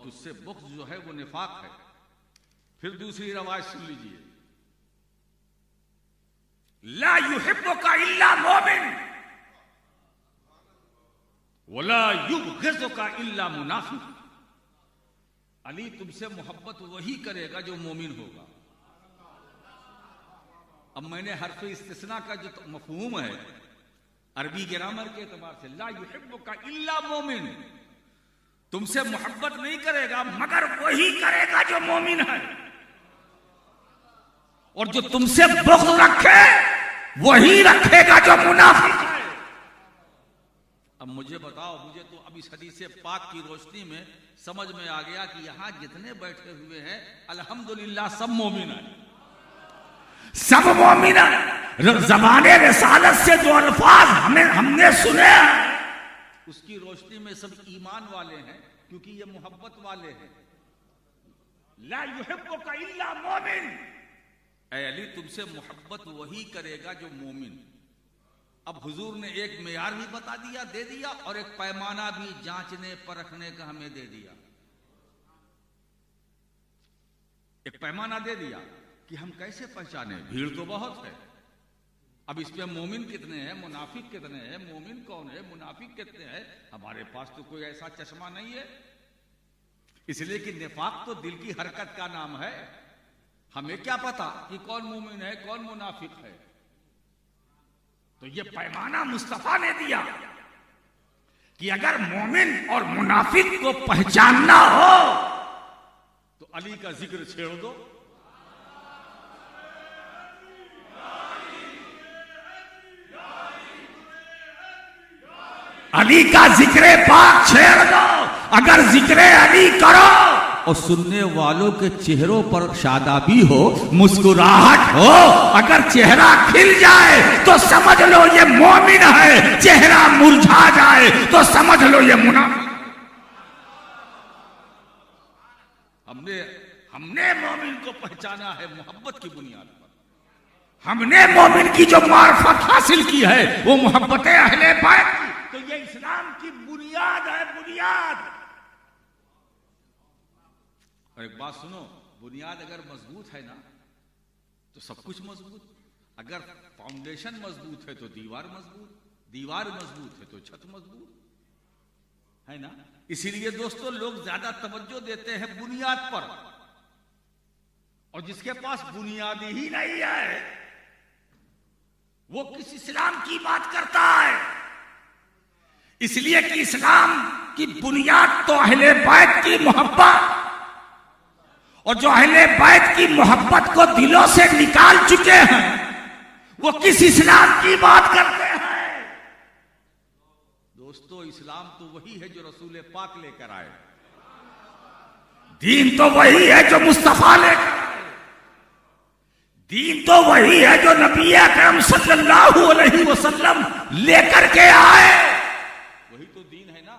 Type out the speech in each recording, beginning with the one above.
तुझसे बुग़्ज़ जो है वो निफाक है। फिर दूसरी रवायत सुन लीजिए, ला युहिब्बुका इल्ला मोमिन वला युबग़िज़ुका इल्ला मुनाफिक। अली तुमसे मोहब्बत वही करेगा जो मोमिन होगा। अब मैंने हर्फ इस्तिस्ना का जो मफहूम है अरबी ग्रामर के एतबार से, ला युहिब्बुका इल्ला मोमिन, तुमसे मोहब्बत नहीं करेगा मगर वही करेगा जो मोमिन है, और जो तुमसे बुग़्ज़ रखे वही रखेगा जो मुनाफिक है। अब मुझे बताओ, मुझे तो अब इस हदीस पाक की रोशनी में समझ में आ गया कि यहां जितने बैठे हुए हैं अल्हम्दुलिल्लाह सब मोमिन है, सब मोमिन है। ज़बाने रिसालत से जो अल्फाज हमने सुने हैं उसकी रोशनी में सब ईमान वाले हैं, क्योंकि ये मोहब्बत वाले हैं। ला युहिब्बुका इल्ला मोमिन, ऐ अली तुमसे मोहब्बत वही करेगा जो मोमिन। अब हुजूर ने एक मेयार भी बता दिया, दे दिया, और एक पैमाना भी जांचने परखने का हमें दे दिया। एक पैमाना दे दिया कि हम कैसे पहचाने, भीड़ तो बहुत है। अब इसमें मोमिन कितने हैं, मुनाफिक कितने हैं, मोमिन कौन है, मुनाफिक कितने हैं, हमारे पास तो कोई ऐसा चश्मा नहीं है। इसलिए कि निफाक तो दिल की हरकत का नाम है। हमें क्या पता कि कौन मोमिन है कौन मुनाफिक है। तो ये पैमाना मुस्तफा ने दिया कि अगर मोमिन और मुनाफिक को पहचानना हो तो अली का जिक्र छेड़ दो। अली का जिक्र पाक छेड़ दो। अगर जिक्र अली करो और सुनने वालों के चेहरों पर शादाबी हो, मुस्कुराहट हो, अगर चेहरा खिल जाए तो समझ लो ये मोमिन है, चेहरा मुरझा जाए तो समझ लो ये मुनाफिक। हमने मोमिन को पहचाना है मोहब्बत की बुनियाद पर। हमने मोमिन की जो मार्फत हासिल की है वो मोहब्बत अहले बैत की। तो ये इस्लाम की बुनियाद है, बुनियाद। और एक बात सुनो, बुनियाद अगर मजबूत है ना तो सब कुछ मजबूत। अगर फाउंडेशन मजबूत है तो दीवार मजबूत, दीवार मजबूत है तो छत मजबूत, है ना। इसीलिए दोस्तों लोग ज्यादा तवज्जो देते हैं बुनियाद पर, और जिसके पास बुनियाद ही नहीं है वो किस इस्लाम की बात करता है। इसलिए कि इस्लाम की बुनियाद तो अहले बैत की मोहब्बत, और जो अहले बैत की मोहब्बत को दिलों से निकाल चुके हैं वो किस इस्लाम की बात करते हैं। दोस्तों इस्लाम तो वही है जो रसूल पाक लेकर आए, दीन तो वही है जो मुस्तफा लेकर आए, दीन तो वही है जो नबी अकरम सल्लल्लाहु अलैहि वसल्लम लेकर के आए, वही तो दीन है ना।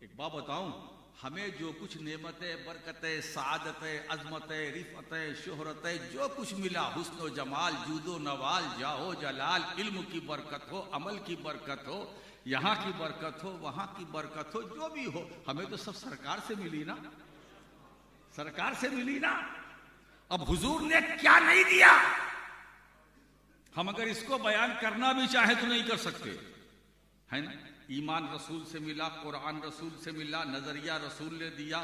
एक बात बताऊं, हमें जो कुछ नेमतें, बरकतें, सादतें, अजमतें, रिफतें, शोहरतें जो कुछ मिला, हुस्न जमाल, जूदो नवाल, जाहो जलाल, इल्म की बरकत हो, अमल की बरकत हो, यहाँ की बरकत हो, वहां की बरकत हो, जो भी हो, हमें तो सब सरकार से मिली ना, सरकार से मिली ना। अब हुजूर ने क्या नहीं दिया, हम अगर इसको बयान करना भी चाहे तो नहीं कर सकते, है ना। ईमान रसूल से मिला, कुरान रसूल से मिला, नजरिया रसूल ने दिया,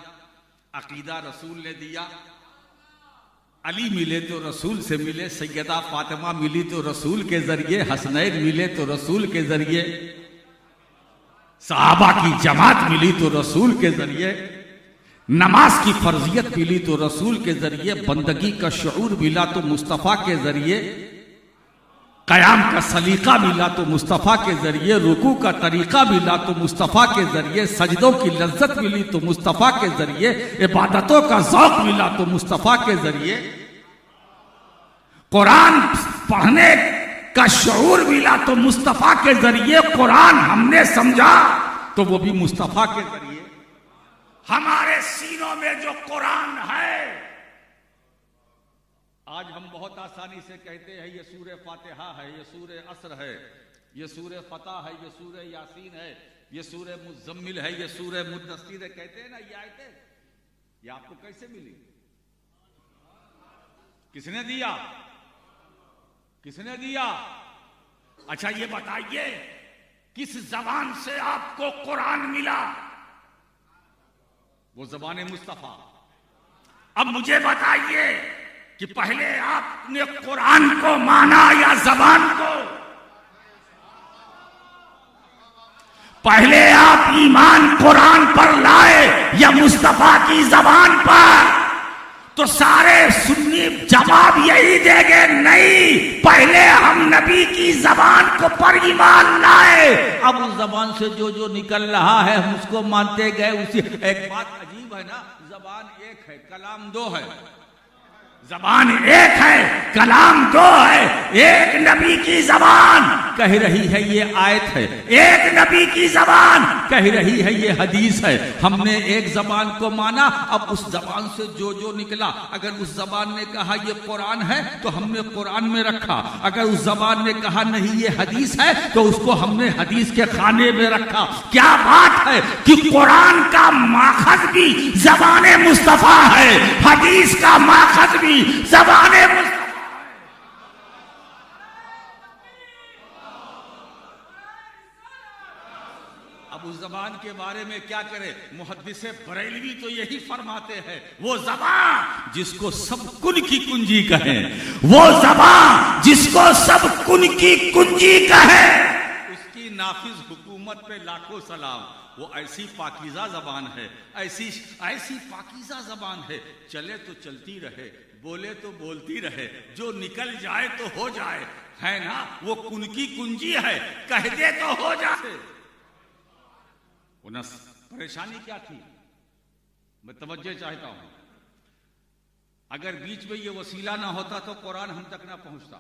अकीदा रसूल ने दिया, अली मिले तो रसूल से मिले, सैयदा फातिमा मिली तो रसूल के जरिए, हसनैन मिले तो रसूल के जरिए, सहाबा की जमात मिली तो रसूल के जरिए, नमाज की फर्जियत मिली तो रसूल के जरिए, बंदगी का शऊर मिला तो मुस्तफा के जरिए, कयाम का सलीका मिला तो मुस्तफा के जरिए, रुकू का तरीका मिला तो मुस्तफा के जरिए, सजदों की लज्जत मिली तो मुस्तफा के जरिए, इबादतों का ज़ौक़ मिला तो मुस्तफा के जरिए, कुरान पढ़ने का शऊर मिला तो मुस्तफा के जरिए, कुरान हमने समझा तो वो भी मुस्तफा के जरिए। हमारे सीनों में जो कुरान है, आज हम बहुत आसानी से कहते हैं ये सूरह फातिहा है, ये सूरह असर है, ये सूरह फतह है, ये सूरह यासीन है, ये सूरह मुज़म्मिल है, ये सूरह मुद्दस्सिर है, कहते हैं ना ये आयतें, ये आपको कैसे मिली? किसने दिया? किसने दिया? अच्छा ये बताइए किस जबान से आपको कुरान मिला? वो जबान मुस्तफा। अब मुझे बताइए कि पहले आपने कुरान को माना या जबान को? पहले आप ईमान कुरान पर लाए या मुस्तफा की जबान पर? तो सारे सुन्नी जवाब यही देंगे, नहीं, पहले हम नबी की जबान को पर ईमान लाए, अब उस जबान से जो जो निकल रहा है हम उसको मानते गए। उसी एक बात अजीब है ना, जबान एक है, कलाम दो है। जबान एक है, कलाम दो है। एक नबी की जबान कह रही है ये आयत है, एक नबी की जबान कह रही है ये हदीस है। हमने एक जबान को माना, अब उस जबान से जो जो निकला, अगर उस जबान ने कहा ये कुरान है तो हमने कुरान में रखा, अगर उस जबान ने कहा नहीं ये हदीस है तो उसको हमने हदीस के खाने में रखा। क्या बात है कि कुरान का माखज भी जबान मुस्तफा है, हदीस का माखज भी जबान मुस्तफा। अब उस जबान के बारे में क्या करे? मुहद्दिस बरेलवी तो यही फरमाते हैं, वो जबान जिसको सब कुन की कुंजी कहे, वो जबान जिसको सब कुन की कुंजी कहे, उसकी नाफिज हुकूमत पे लाखों सलाम। वो ऐसी पाकीज़ा जबान है, ऐसी पाकीज़ा जबान है, चले तो चलती रहे, बोले तो बोलती रहे, जो निकल जाए तो हो जाए, है ना? वो कुन की कुंजी है, कह दे तो हो जाए। उन्हें परेशानी क्या थी? मैं तवज्जो चाहता हूं, अगर बीच में ये वसीला ना होता तो कुरान हम तक ना पहुंचता।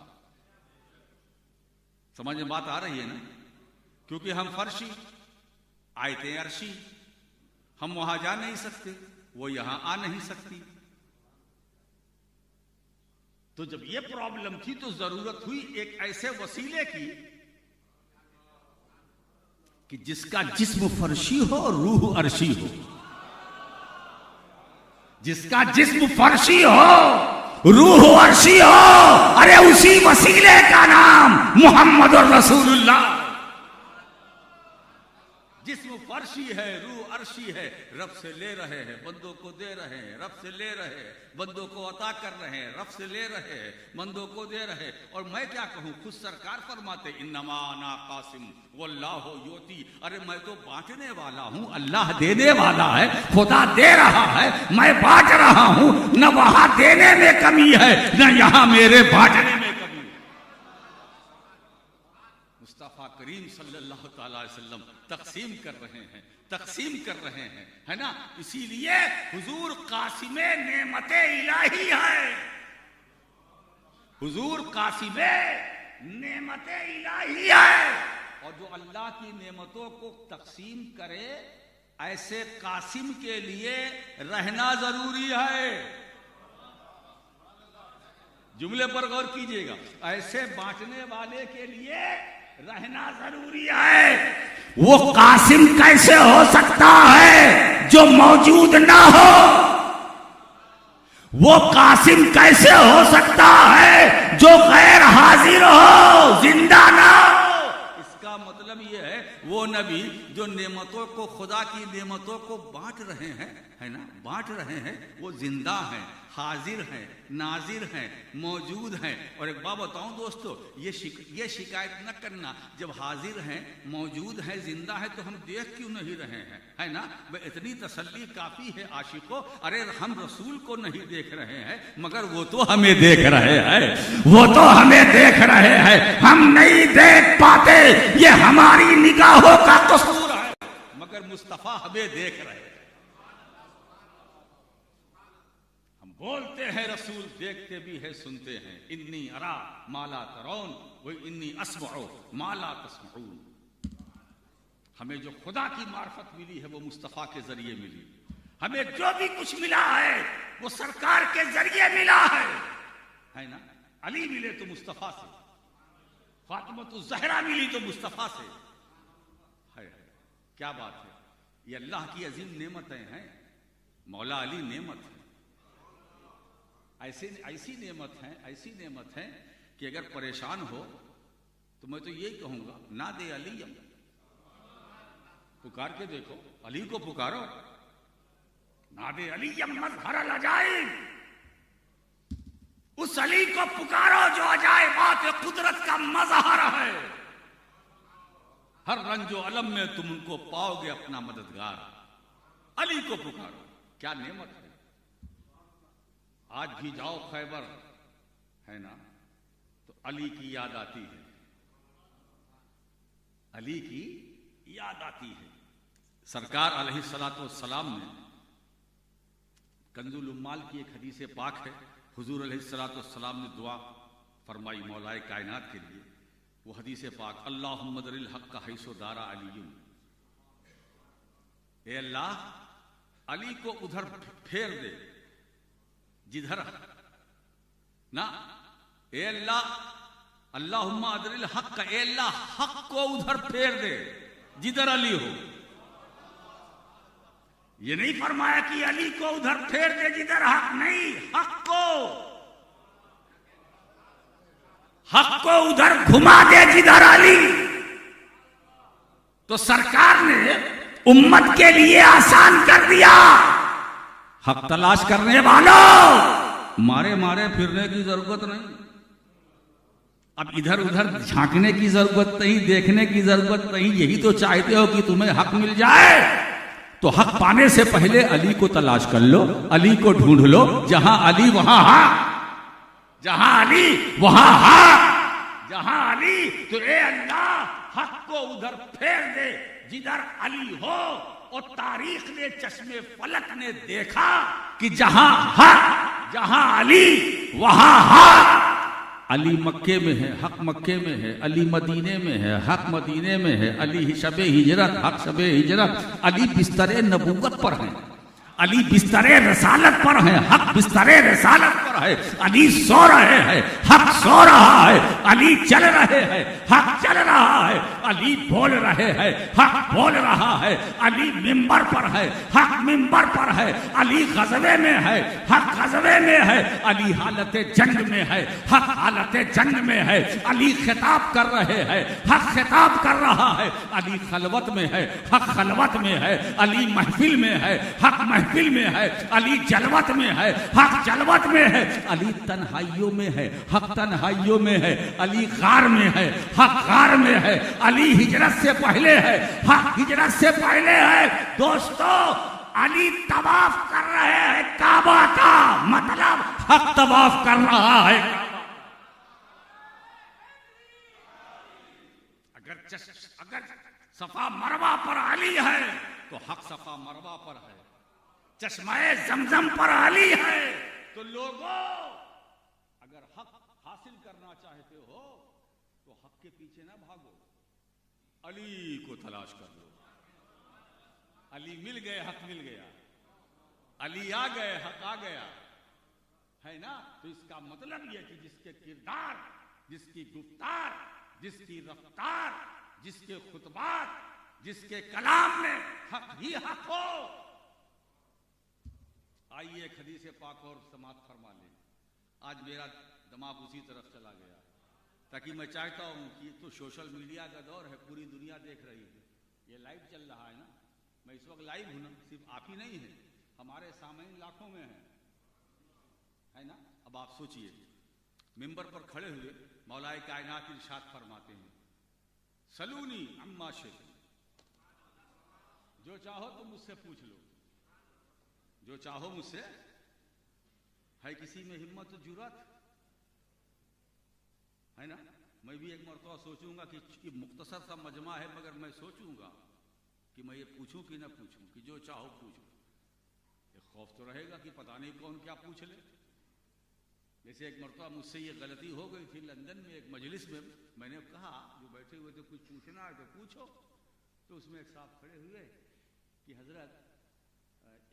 समझ में बात आ रही है ना? क्योंकि हम फर्शी, आयतें अर्शी, हम वहां जा नहीं सकते, वो यहां आ नहीं सकती। तो जब ये प्रॉब्लम थी तो जरूरत हुई एक ऐसे वसीले की कि जिसका जिस्म फर्शी हो और रूह अर्शी हो। जिसका जिस्म फर्शी हो, रूह अर्शी हो, अरे उसी वसीले का नाम मोहम्मद रसूलुल्लाह। जिस्म फर्शी है, रूह अर्शी है, रब से ले रहे हैं, बंदों को दे रहे हैं, रब से ले रहे हैं, बंदों को अता कर रहे हैं, रब से ले रहे हैं, बंदों को दे रहे हैं। और मैं क्या कहूं, खुद सरकार फरमाते इन्नमा अना कासिम वल्लाहु योती, अरे मैं तो बांटने वाला हूं, अल्लाह देने वाला है, खुदा दे रहा है, मैं बांट रहा हूं, न वहां देने में कमी है न यहां मेरे बांटने में कमी है। मुस्तफा करीम सल्लल्लाहु अलैहि वसल्लम तकसीम कर रहे हैं, तकसीम कर रहे हैं, है ना? इसीलिए हुजूर कासिमे नेमते इलाही है, हुजूर कासिमे नेमते इलाही है। और जो अल्लाह की नेमतों को तकसीम करे, ऐसे कासिम के लिए रहना जरूरी है। जुमले पर गौर कीजिएगा, ऐसे बांटने वाले के लिए रहना जरूरी है। वो कासिम कैसे हो सकता है जो मौजूद ना हो? वो कासिम कैसे हो सकता है जो गैर हाजिर हो, जिंदा ना हो? इसका मतलब ये है वो नबी जो नेमतों को, खुदा की नेमतों को बांट रहे हैं, है ना, बांट रहे हैं, वो जिंदा हैं, हाजिर हैं, नाजिर हैं, मौजूद हैं। और एक बात बताऊं दोस्तों, ये शिकायत न करना, जब हाजिर हैं, मौजूद हैं, जिंदा है तो हम देख क्यों नहीं रहे हैं, है ना? इतनी तसल्ली काफी है आशिकों, अरे हम रसूल को नहीं देख रहे हैं मगर वो तो हमें देख रहे हैं, वो तो हमें देख रहे हैं, हम नहीं देख पाते, ये हमारी निगाहों का कसूर है, मगर मुस्तफा हमें देख रहे हैं। बोलते हैं रसूल, देखते भी है, सुनते हैं। इन्नी अरा माला तरौन वो इन्नी अस्मउ माला तस्मऊन। हमें जो खुदा की मार्फत मिली है वो मुस्तफा के जरिए मिली। हमें जो भी कुछ मिला है वो सरकार के जरिए मिला है ना? अली मिले तो मुस्तफा से, फातिमा तो जहरा मिली तो मुस्तफा से, है। क्या बात है, ये अल्लाह की अजीम नेमतें हैं। मौला अली नेमत है, ऐसी नेमत है कि अगर परेशान हो तो मैं तो यही कहूंगा, ना दे अली, पुकार के देखो, अली को पुकारो, ना दे अली मजहर अजाइब, उस अली को पुकारो जो अजाइबात कुदरत का मजहर है। हर रंजो अलम में तुम उनको पाओगे अपना मददगार, अली को पुकारो। क्या नेमत है। आज भी जाओ खैबर, है ना, तो अली की याद आती है, अली की याद आती है। सरकार अलैहिस्सलातु वस्सलाम ने कंजुल उम्माल की एक हदीस पाक है, हुजूर अलैहिस्सलातु वस्सलाम ने दुआ फरमाई मौलाए कायनात के लिए। वो हदीस पाक, अल्लाहुम्मा दरिल हक़्क़ हैसु दारा अलीयुन, ए अल्लाह अली को उधर फेर दे जिधर ना, ए अल्लाह अल्लाहुम्मा अदरिल हक़्क़, ए अल्लाह हक़ को उधर फेर दे जिधर अली हो। ये नहीं फरमाया कि अली को उधर फेर दे जिधर हक नहीं, हक को उधर घुमा दे जिधर अली। तो सरकार ने उम्मत के लिए आसान कर दिया, हक तलाश करने वालों मारे मारे फिरने की जरूरत नहीं, अब इधर उधर झांकने की जरूरत नहीं, देखने की जरूरत नहीं। यही तो चाहते हो कि तुम्हें हक मिल जाए, तो हक पाने से पहले अली को तलाश कर लो, अली को ढूंढ लो। जहां अली वहां हक, जहां अली वहां हक, जहां अली तो ए अल्लाह हक को उधर फेर दे जिधर अली हो। और तारीख ने, चश्मे फलक ने देखा कि जहां हक, जहां अली वहां हक। अली मक्के में है, हक मक्के में है, अली मदीने में है, हक मदीने में है, अली शबे हिजरत, हक शबे हिजरत। अली बिस्तरे नबूवत पर है, अली बिस्तरे रसालत पर है, हक बिस्तरे रसालत पर है। अली सो रहे हैं, हक सो रहा है, अली चल रहे हैं, हक चल रहा है, अली बोल रहे हैं, हक बोल रहा है, अली मिंबर पर है, हक मिंबर पर है, अली गज़वे में है, हक गज़वे में है, अली हालत जंग में है, हक हालत जंग में है, अली खिताब कर रहे हैं, हक खिताब कर रहा है, अली खलवत में है, हक खलवत में है, अली महफिल में है, हक महफिल में है, अली जलवत में है, हक जलवत में है, अली तन्हाइयों में है, हक तन्हाइयों में है, अली गार में है, हक गार में है, अली हिजरत से पहले है, हक हिजरत से पहले है। दोस्तों अली तवाफ कर रहे हैं काबा का, मतलब हक तवाफ कर रहा है। अगर सफा मरवा पर अली है तो हक सफा मरवा पर है, चश्माए जमजम पर अली है। तो लोगों अगर हक हासिल करना चाहते हो तो हक के पीछे ना भागो, अली को तलाश कर लो। अली मिल गए, हक मिल गया, अली आ गए, हक आ गया, है ना। तो इसका मतलब यह कि जिसके किरदार, जिसकी गुफ्तार, जिसकी रफ्तार, जिसके खुतबात, जिसके कलाम में हक ही हक हो। आइए एक हदीस पाक और समाप्त फरमा लें। आज मेरा दिमाग उसी तरफ चला गया, ताकि मैं चाहता हूं कि तो सोशल मीडिया का दौर है, पूरी दुनिया देख रही है, ये लाइव चल रहा है ना, मैं इस वक्त लाइव हूं ना, सिर्फ आप ही नहीं है, हमारे सामने लाखों में है ना। अब आप सोचिए, मिंबर पर खड़े हुए मौलाए कायनात इरशाद फरमाते हैं, सलूनी अम्मा शे, जो चाहो तुम मुझसे पूछ लो, जो चाहो मुझसे। है किसी में हिम्मत और जुर्रत, है ना। मैं भी एक मरतबा सोचूंगा कि मुख्तसर सा मजमा है, मगर मैं सोचूंगा कि मैं ये पूछूं कि ना पूछूं, कि जो चाहो पूछो। एक खौफ तो रहेगा कि पता नहीं कौन क्या पूछ ले। जैसे एक मरतबा मुझसे ये गलती हो गई थी लंदन में, एक मजलिस में मैंने कहा जो बैठे हुए थे, कुछ पूछना है तो पूछो। तो उसमें एक साहब खड़े हुए कि हजरत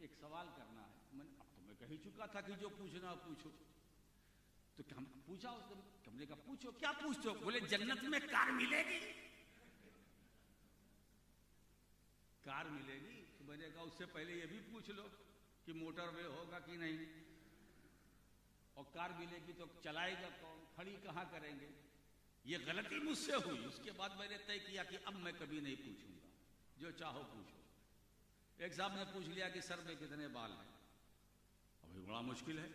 एक सवाल करना है। अब तो मैं कह ही चुका था कि जो पूछना पूछो। तो हम पूछा, हमने कहा पूछो, क्या पूछते हो? बोले जन्नत में कार मिलेगी। कार मिलेगी? तो मैंने कहा उससे पहले ये भी पूछ लो कि मोटरवे होगा कि नहीं, और कार मिलेगी तो चलाएगा कौन, खड़ी कहाँ करेंगे? ये गलती मुझसे हुई। उसके बाद मैंने तय किया कि अब मैं कभी नहीं पूछूंगा, जो चाहो पूछो। एक साहब ने पूछ लिया कि सर में कितने बाल हैं। अभी बड़ा मुश्किल है।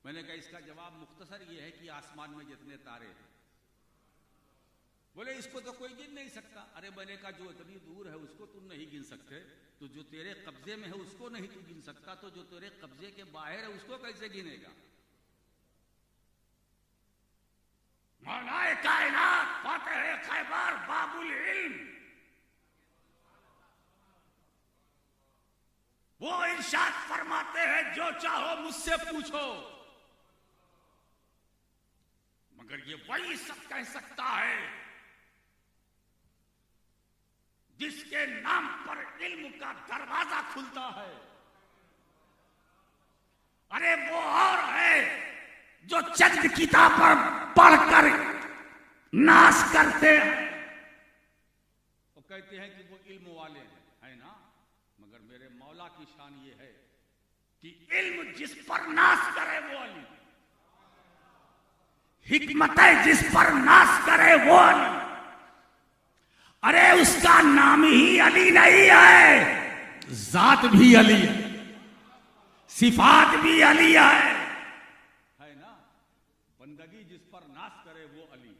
मैंने कहा इसका जवाब मुख्तसर ये है कि आसमान में जितने तारे हैं। बोले इसको तो कोई गिन नहीं सकता। अरे मैंने कहा जो इतनी दूर है उसको तुम नहीं गिन सकते, तो जो तेरे कब्जे में है उसको नहीं तू गिन सकता, तो जो तेरे कब्जे के बाहर है उसको कैसे गिनेगा? मौलाए कायनात फातिह खैबर बाबुल इल्म, वो इरशाद फरमाते हैं जो चाहो मुझसे पूछो, मगर ये वही सब कह सकता है जिसके नाम पर इल्म का दरवाजा खुलता है। अरे वो और है जो चंद किताबें पढ़कर नाश करते हैं, वो कहते हैं कि वो इल्म वाले हैं, है ना? मगर मेरे मौला की शान ये है कि इल्म जिस पर नाश करे वो अली, हिकमत जिस पर नाश करे वो अली। अरे उसका नाम ही अली नहीं है, जात भी अली है, सिफात भी अली है ना? बंदगी जिस पर नाश करे वो अली,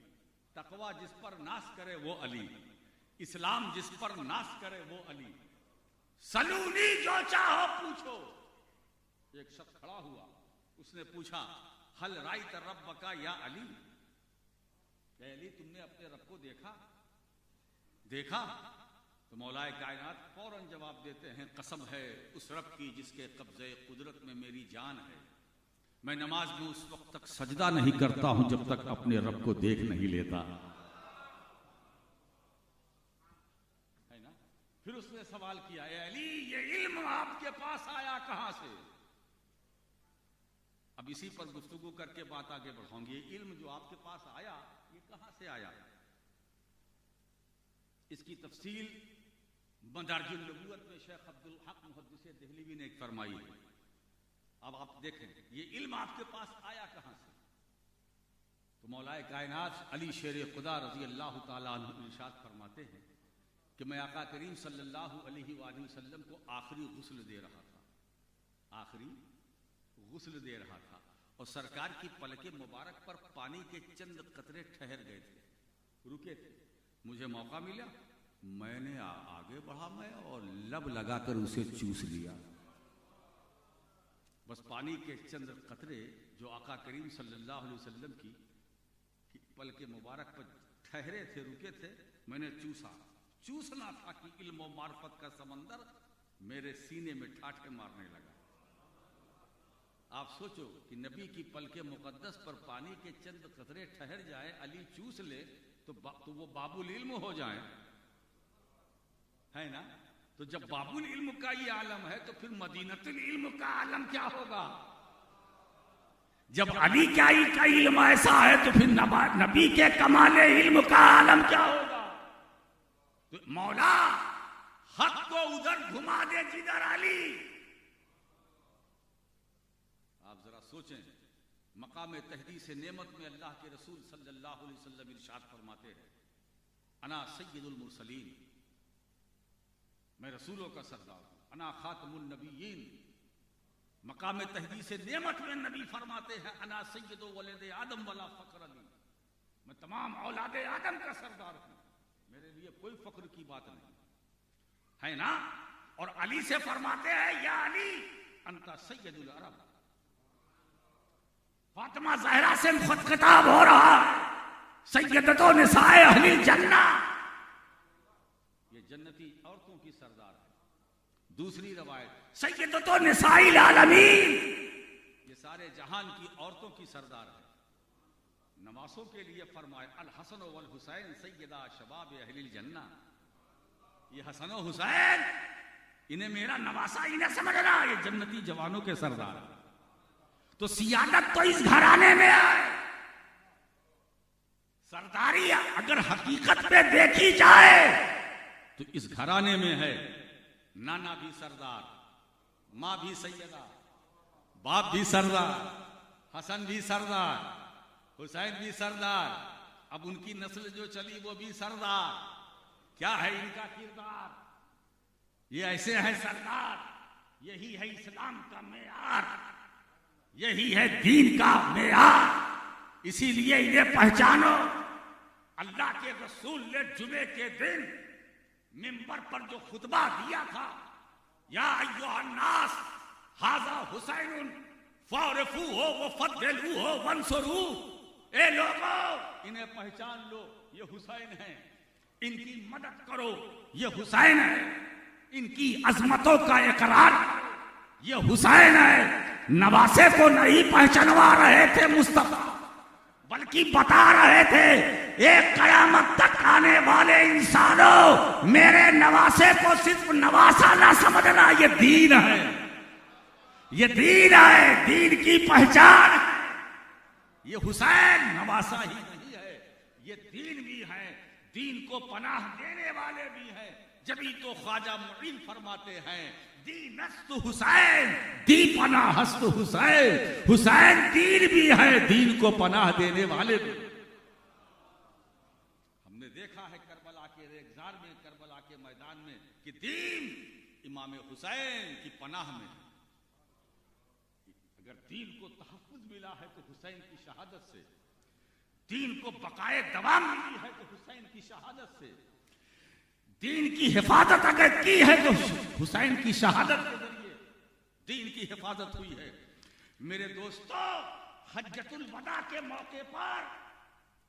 तकवा जिस पर नाश करे वो अली, इस्लाम जिस पर नाश करे वो अली। सलूनी जो चाहो पूछो। एक शख्स खड़ा हुआ, उसने पूछा हल राइत रब्ब का या अली, अली तुमने अपने रब को देखा? तो मौलाए कायनात फौरन जवाब देते हैं कसम है उस रब की जिसके कब्जे कुदरत में मेरी जान है, मैं नमाज में उस वक्त तक सजदा नहीं करता हूं जब तक अपने रब को देख नहीं लेता, है ना? फिर उसने सवाल किया ए अली ये इल्म आपके पास आया कहां से? अब इसी पर गुफ्तगू करके बात आगे बढ़ाऊंगी। इल्म जो आपके पास आया ये कहां से आया? इसकी तफसील मदारिजुन नबुव्वत में शेख अब्दुल हक मुहद्दिस देहलवी ने एक फरमाई है। अब आप देखें ये इल्म आपके पास आया कहां से? तो मौलाए कायनात अली शेर खुदा रजी अल्लाह ताला अन्हु इरशाद फरमाते हैं कि मैं आका करीम सल्लल्लाहु अलैहि वसल्लम को आखिरी गुस्ल दे रहा था, आखिरी गुस्ल दे रहा था, और सरकार की पलके मुबारक पर पानी के चंद कतरे ठहर गए थे, रुके थे। मुझे मौका मिला, मैंने आगे बढ़ा मैं और लब लगाकर उसे चूस लिया। बस पानी के चंद कतरे जो आका करीम सल्लल्लाहु अलैहि वसल्लम की पलके मुबारक पर ठहरे थे, रुके थे, मैंने चूसा। चूसना था कि इल्म और मार्फत का समंदर मेरे सीने में ठाठे मारने लगा। आप सोचो कि नबी की पलके मुकद्दस पर पानी के चंद कतरे ठहर जाए, अली चूस ले तो वो बाबुल इल्म हो जाए, है ना? तो जब बाबुल इल्म का ये आलम है तो फिर मदीनतुल इल्म का आलम क्या होगा? जब अली का इल्म ऐसा है तो फिर नबी के कमाले इल्म का आलम क्या होगा? तो मौला हक को उधर घुमा दे जिधर अली। आप जरा सोचें, मकाम तहदीस नेमत में अल्लाह के रसूल सल्लल्लाहु अलैहि वसल्लम इरशाद फरमाते हैं अना सय्यदुल मुरसलीन, मैं रसूलों का सरदार हूं, अना खातमुन नबिय्यीन। मकाम तहदीस नेमत में नबी फरमाते हैं अना सय्यदु वलद आदम वला फख्र अली, मैं तमाम औलाद आदम का सरदार हूं, मेरे लिए कोई फख्र की बात नहीं, है ना? और अली से फरमाते हैं या अली अंता सय्यदुल अरब। फातिमा ज़हरा से खुद खिताब हो रहा है सय्यदतो निसाए अहलिल जन्ना, ये जन्नती औरतों की सरदार है। दूसरी रवायत सय्यदतो निसाइल आलमीन, ये सारे जहान की औरतों की सरदार है। नवासों के लिए फरमाए अल हसन वल हुसैन सय्यदा शबाब अहलिल जन्ना, ये हसन और हुसैन इन्हें मेरा नवासा इन्हें समझना, ये जन्नती जवानों के सरदार है। तो सियादत तो इस घराने में है। सरदारी अगर हकीकत पे देखी जाए तो इस घराने में है, नाना भी सरदार, माँ भी सैयदा, बाप भी सरदार, हसन भी सरदार, हुसैन भी सरदार, अब उनकी नस्ल जो चली वो भी सरदार। क्या है इनका किरदार? ये ऐसे है सरदार, यही है इस्लाम का मेयार, यही है दीन का मेयार। इसीलिए इन्हें पहचानो। अल्लाह के रसूल ने जुमे के दिन मिंबर पर जो खुतबा दिया था, या अय्युहन्नास हाजा हुसैनुन फौरफूहु व फद्दिलूहु वंसुरू, ए लोगों इन्हें पहचान लो, ये हुसैन है, इनकी मदद करो, ये हुसैन है, इनकी अजमतों का इकरार, ये हुसैन है। नवासे को नहीं पहचानवा रहे थे मुस्तफा, बल्कि बता रहे थे एक कयामत तक आने वाले इंसानों, मेरे नवासे को सिर्फ नवासा ना समझना, ये दीन है, ये दीन है, दीन की पहचान। ये हुसैन नवासा ही नहीं है, ये दीन भी है, दीन को पनाह देने वाले भी हैं। जभी तो ख्वाजा मुईन फरमाते हैं, दीनस्तु हुसैन दी पनाहस्तु हुसैन, हुसैन दीन भी है, दीन को पनाह देने वाले भी। हमने देखा है करबला के रेगजार में, करबला के मैदान में, कि दीन इमाम हुसैन की पनाह में। अगर दीन को तहफ्फुज मिला है तो हुसैन की शहादत से, दीन को बकाए दवाम मिली है तो हुसैन की शहादत से, दीन की हिफाजत अगर की है तो हुसैन की शहादत के जरिए दीन की हिफाजत हुई है। मेरे दोस्तों, हज्जतुल वदा के मौके पर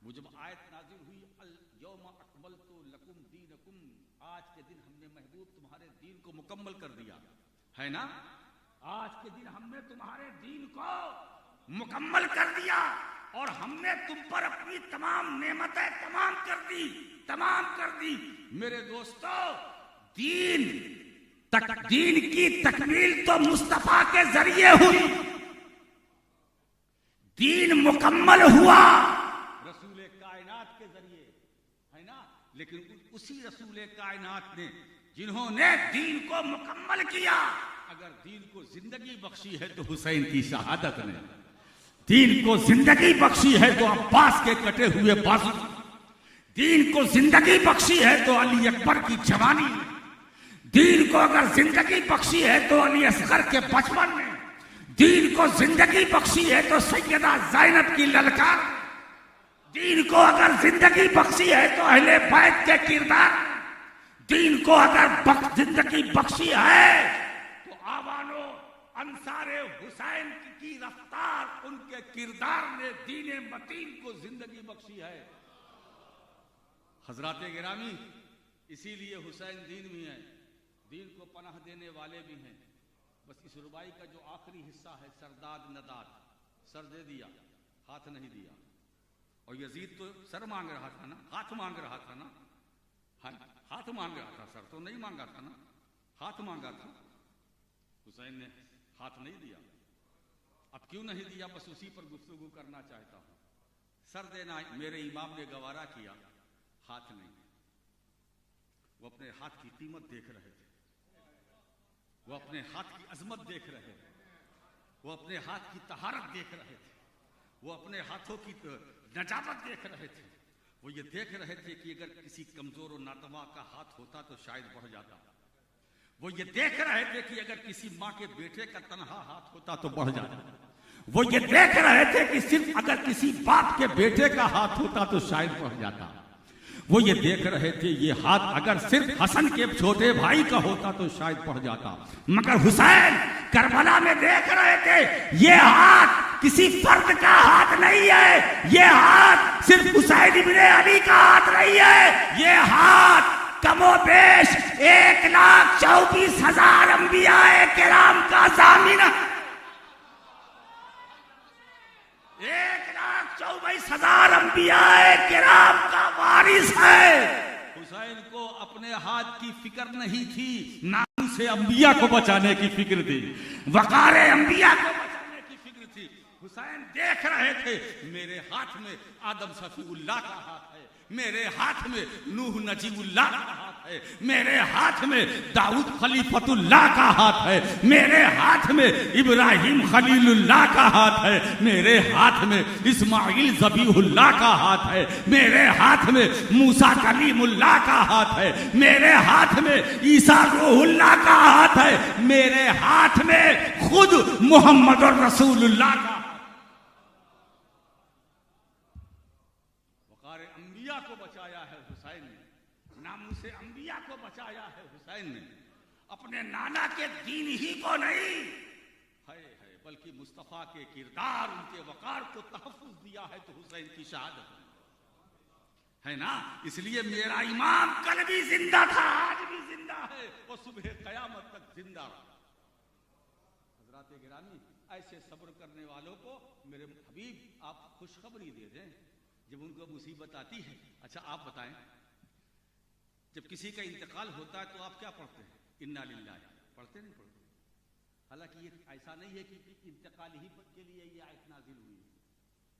वो जब आयत नाजिल हुई, अल यौमा अकमलतु लकुम दीनकुम, आज के दिन हमने महबूब तुम्हारे दीन को मुकम्मल कर दिया है ना, आज के दिन हमने तुम्हारे दीन को मुकम्मल कर दिया और हमने तुम पर अपनी तमाम नेमतें तमाम कर दी। मेरे दोस्तों, दीन की तकमील तो मुस्तफा के जरिए हुई, दीन मुकम्मल हुआ रसूल कायनात के जरिए, है ना। लेकिन उसी रसूल कायनात ने, जिन्होंने दीन को मुकम्मल किया, अगर दीन को जिंदगी बख्शी है तो हुसैन की शहादत ने, दीन को जिंदगी बख्शी है तो अब्बास के कटे हुए बाजू, दीन को जिंदगी बख्शी है तो अली अकबर की जवानी में, दीन को अगर जिंदगी बख्शी है तो अली असगर के बचपन में, दीन को जिंदगी बख्शी है तो सैयदा ज़ैनब की ललकार, दीन को अगर जिंदगी बख्शी है तो अहले बैत के किरदार, दीन को अगर जिंदगी बख्शी है तो आवानो अंसारे हुसैन की रफ्तार, उनके किरदार ने दीन मतीन को जिंदगी बख्शी है। हजराते गिरामी, इसीलिए हुसैन दीन भी है, दीन को पनाह देने वाले भी हैं। बस इस रुबाई का जो आखिरी हिस्सा है, सरदाद नदाद, सर दे दिया, हाथ नहीं दिया। और यजीद तो सर मांग रहा था ना, हाथ मांग रहा था ना, हाथ मांग रहा था, सर तो नहीं मांगा था ना, हाथ मांगा था। हुसैन ने हाथ नहीं दिया। अब क्यों नहीं दिया, बस उसी पर गुफ्तगू करना चाहता हूं। सर देना मेरे इमाम ने गवारा किया, हाथ नहीं। वो अपने हाथ की कीमत देख रहे थे, वो अपने हाथ की अजमत देख रहे थे, वो अपने हाथ की तहारत देख रहे थे, वो अपने हाथों की नजाकत देख रहे थे। वो ये देख रहे थे कि अगर किसी कमजोर और नातवा का हाथ होता तो शायद बढ़ जाता। वो ये देख रहे थे कि अगर किसी माँ के बेटे का तनहा हाथ होता तो बढ़ जाता। वो ये देख रहे थे कि सिर्फ अगर किसी बाप के बेटे का हाथ होता तो शायद बढ़ जाता। वो ये देख रहे थे ये हाथ अगर सिर्फ हसन के छोटे भाई का होता तो शायद बढ़ जाता। मगर हुसैन करबला में देख रहे थे ये हाथ किसी फर्द का हाथ नहीं है, ये हाथ सिर्फ हुसैन इब्ने अली का हाथ नहीं है, ये हाथ कमोबेश 1,24,000 अंबियाए किराम का ज़ामिन, 1,24,000 अंबियाए किराम का वारिस है। हुसैन को अपने हाथ की फिक्र नहीं थी, नाम से अंबिया को बचाने की फिक्र थी, वकारे अंबिया को बचाने की फिक्र थी। हुसैन देख रहे थे मेरे हाथ में आदम शफीउल्लाह का हाथ है, मेरे हाथ में नूह नजीबुल्लाह का हाथ है, मेरे हाथ में दाऊद खलीफतुल्लाह का हाथ है, मेरे हाथ में इब्राहिम खलीलुल्लाह का हाथ है, मेरे हाथ में इस्माइल ज़बीहुल्लाह का हाथ है, मेरे हाथ में मूसा कलीमुल्लाह का हाथ है, मेरे हाथ में ईसा रूहुल्लाह का हाथ है, मेरे हाथ में खुद मोहम्मद और रसूलुल्लाह का अंबिया को बचाया है हुसैन ने, नामूसे अंबिया को बचाया है हुसैन ने, अपने नाना के दीन ही को नहीं है बल्कि मुस्तफा के किरदार उनके वकार को तहफ्फुज दिया है। तो हुसैन की शहादत है ना, इसलिए मेरा इमाम कल भी जिंदा था, आज भी जिंदा है और सुबह कयामत तक जिंदा। हजरात गिरामी, ऐसे सब्र करने वालों को मेरे हबीब आप खुशखबरी दे दें जब उनको मुसीबत आती है। अच्छा आप बताएं, जब किसी का इंतकाल होता है तो आप क्या पढ़ते हैं? इन्ना लिल्लाहि पढ़ते नहीं पढ़ते? हालांकि ये ऐसा नहीं है कि इंतकाल ही के लिए ये आयत नाजिल हुई है,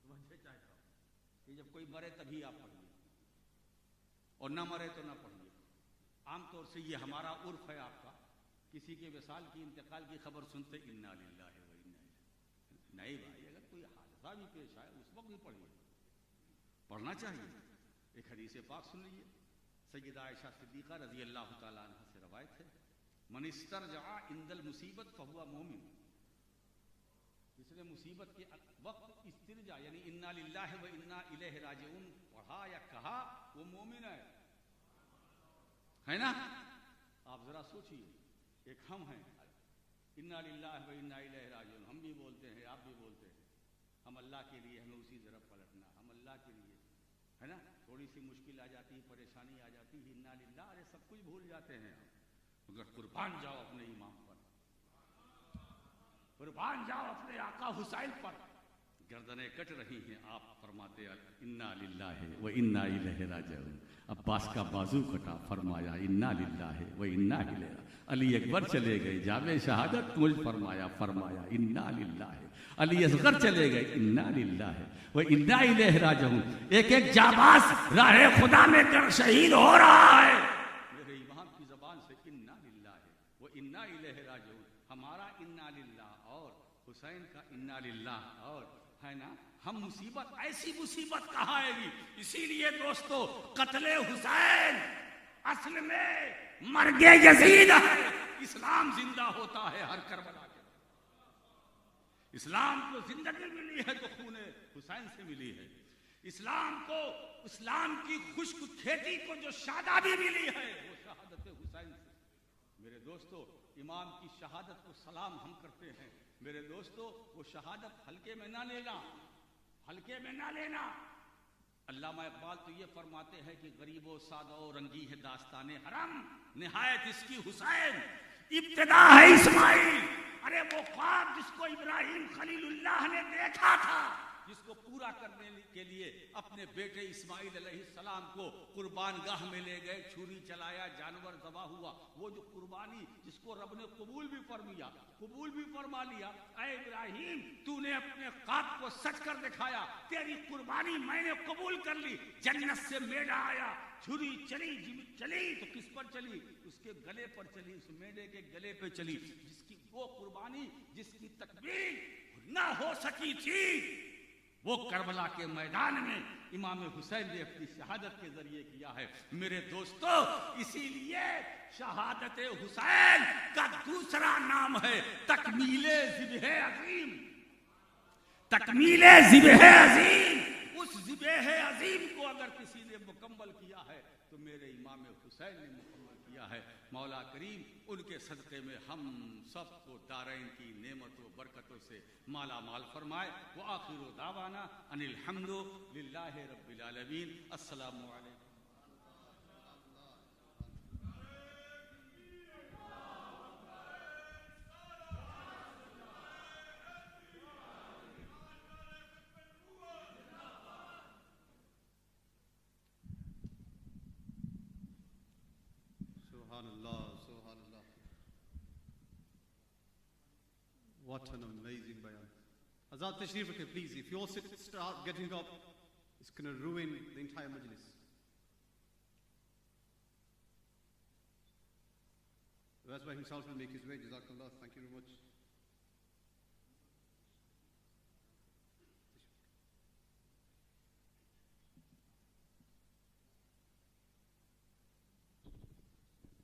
समझे चाहता हूं कि जब कोई मरे तभी आप पढ़िए और ना मरे तो ना पढ़िए। आमतौर से ये हमारा उर्फ है आपका, किसी के विसाल की इंतकाल की खबर सुनते इन्ना लिल्लाहि व इन्ना इलैहि। नहीं भाई, अगर कोई हादसा भी पेश आए उस वक्त भी पढ़िए, पढ़ना चाहिए। एक हदीस पाक सुन लीजिए, सय्यदा आयशा सिद्दीका रजी अल्लाह तआला अन्हा से रवायत है, मन इस्तरजा इंदल मुसीबत फहुवा मोमिन, जिसने मुसीबत के वक्त इस्तिरजा यानी इन्ना लिल्लाहि व इन्ना इलैहि राजिऊन पढ़ा या कहा, वो मोमिन है ना। आप जरा सोचिए, एक हम हैं इन्ना लिल्लाहि व इन्ना इलैहि राजिऊन, हम भी बोलते हैं, आप भी बोलते हैं, हम अल्लाह के लिए, हमें उसी तरफ पलटना, हम अल्लाह के लिए, है ना। थोड़ी सी मुश्किल आ जाती है, परेशानी आ जाती है, इन्ना लिल्लाह, अरे सब कुछ भूल जाते हैं। मगर कुर्बान जाओ अपने इमाम पर, कुर्बान जाओ अपने आका हुसैन पर। गर्दनें कट रही हैं, आप फरमाते इन्ना लिल्लाहि व इन्ना इलैहि राजिऊन। अब्बास का बाजू कटा, फरमाया इन्ना लिल्लाहि व इन्ना इलैहि। अली अकबर चले गए, जामे शहादत मुझ फरमाया इन्ना लिल्लाहि। अली असगर चले गए, इन्ना लिल्लाहि व इन्ना इलैहि राजिऊन। एक एक जाबाज राहे खुदा में कर शहीद हो रहा है। मेरे इमाम की जबान से इन्ना लिल्लाहि व इन्ना इलैहि राजिऊन, हमारा इन्ना लिल्लाह और हुसैन का इन्ना लिल्लाह और, है ना। हम मुसीबत, ऐसी मुसीबत कहाँ आएगी। इसीलिए दोस्तों, कत्ले हुसैन असल में मर्गे यजीद है। इस्लाम जिंदा होता है हर करबला के। इस्लाम को जिंदगी मिली है तो खूने हुसैन से मिली है। इस्लाम को, इस्लाम की खुश्क खेती को जो शादाबी मिली है वो शहादत हुसैन से। मेरे दोस्तों, इमाम की शहादत को सलाम हम करते हैं। मेरे दोस्तों, वो शहादत हल्के में ना लेना, हल्के में ना लेना। अल्लामा इकबाल तो ये फरमाते हैं कि गरीबो सादो रंगी है दास्ताने हरम, निहायत इसकी हुसैन, इब्तिदा है इस्माइल। अरे वो ख्वाब जिसको इब्राहिम खलीलुल्लाह ने देखा था, जिसको पूरा करने के लिए अपने बेटे इस्माइल अलैहिस्सलाम को कुर्बानगाह में ले गए, छुरी चलाया, जानवर ज़बा हुआ, वो जो कुर्बानी जिसको रब ने कबूल भी फरमा लिया। ऐ इब्राहिम, तूने अपने ख्वाब को सच कर दिखाया, तेरी कुर्बानी मैंने कबूल कर ली। जन्नत से मेढा आया, छुरी चली तो किस पर चली? उसके गले पर चली, उस मेढे के गले पे चली। जिसकी वो कुर्बानी, जिसकी तकबीर ना हो सकी थी, वो करबला के मैदान में इमाम हुसैन ने अपनी शहादत के जरिए किया है। मेरे दोस्तों, इसीलिए शहादत हुसैन का दूसरा नाम है तकमीले ज़िब्ह अज़ीम। तकमीले ज़िब्ह अज़ीम, उस ज़िब्ह अज़ीम को अगर किसी ने मुकम्मल किया है तो मेरे इमाम हुसैन ने मुकम्मल किया है। मौला करीम उनके सदक़े में हम सबको दारैन की नेमतों बरकतों से माला माल फरमाए। वो आखिर दावाना अनिल हम्दु लिल्लाहि रब्बिल आलमीन। अस्सलामु अलैकुम। What an amazing bayan. Hazrat Tashrif rakhe, please. If you all start getting up, it's going to ruin the entire majlis. That's why himself will make his way. Jazakallah. Thank you very much.